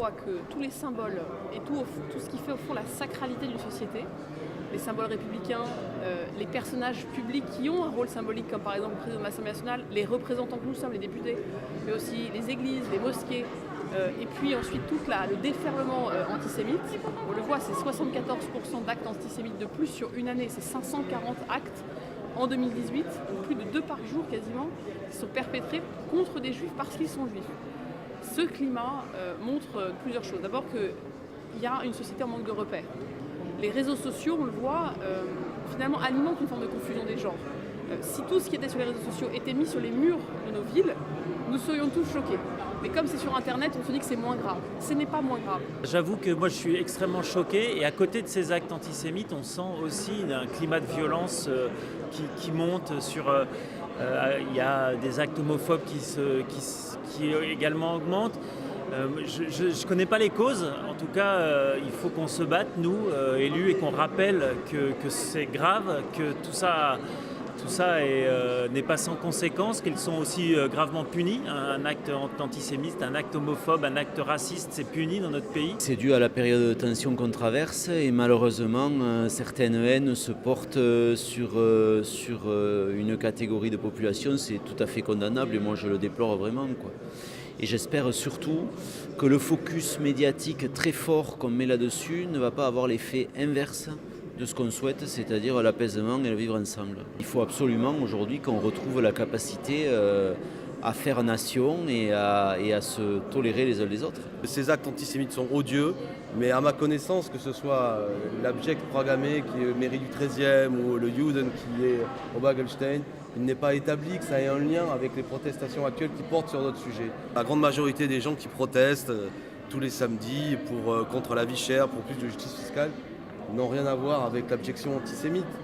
voit que tous les symboles et tout ce qui fait au fond la sacralité d'une société, les symboles républicains, les personnages publics qui ont un rôle symbolique, comme par exemple le président de l'Assemblée nationale, les représentants que nous sommes, les députés, mais aussi les églises, les mosquées, et puis ensuite tout le déferlement antisémite. On le voit, c'est 74% d'actes antisémites de plus sur une année, c'est 540 actes en 2018, donc plus de 2 par jour quasiment, qui sont perpétrés contre des juifs parce qu'ils sont juifs. Ce climat montre plusieurs choses. D'abord qu'il y a une société en manque de repères. Les réseaux sociaux, on le voit, finalement alimentent une forme de confusion des genres. Si tout ce qui était sur les réseaux sociaux était mis sur les murs de nos villes, nous serions tous choqués. Mais comme c'est sur Internet, on se dit que c'est moins grave. Ce n'est pas moins grave. J'avoue que moi je suis extrêmement choqué et à côté de ces actes antisémites, on sent aussi un climat de violence qui monte sur... Il y a des actes homophobes qui également augmentent. Je ne connais pas les causes, en tout cas il faut qu'on se batte, nous, élus, et qu'on rappelle que c'est grave, que tout ça n'est pas sans conséquences, qu'ils sont aussi gravement punis. Un acte antisémite, un acte homophobe, un acte raciste, c'est puni dans notre pays. C'est dû à la période de tension qu'on traverse et malheureusement certaines haines se portent sur une catégorie de population. C'est tout à fait condamnable et moi je le déplore vraiment, quoi. Et j'espère surtout que le focus médiatique très fort qu'on met là-dessus ne va pas avoir l'effet inverse de ce qu'on souhaite, c'est-à-dire l'apaisement et le vivre ensemble. Il faut absolument aujourd'hui qu'on retrouve la capacité à faire nation et à se tolérer les uns les autres. Ces actes antisémites sont odieux, mais à ma connaissance, que ce soit l'abject Pragamé qui est mairie du 13e ou le Juden qui est au Bagelstein, il n'est pas établi que ça ait un lien avec les protestations actuelles qui portent sur d'autres sujets. La grande majorité des gens qui protestent tous les samedis contre la vie chère, pour plus de justice fiscale, n'ont rien à voir avec l'abjection antisémite.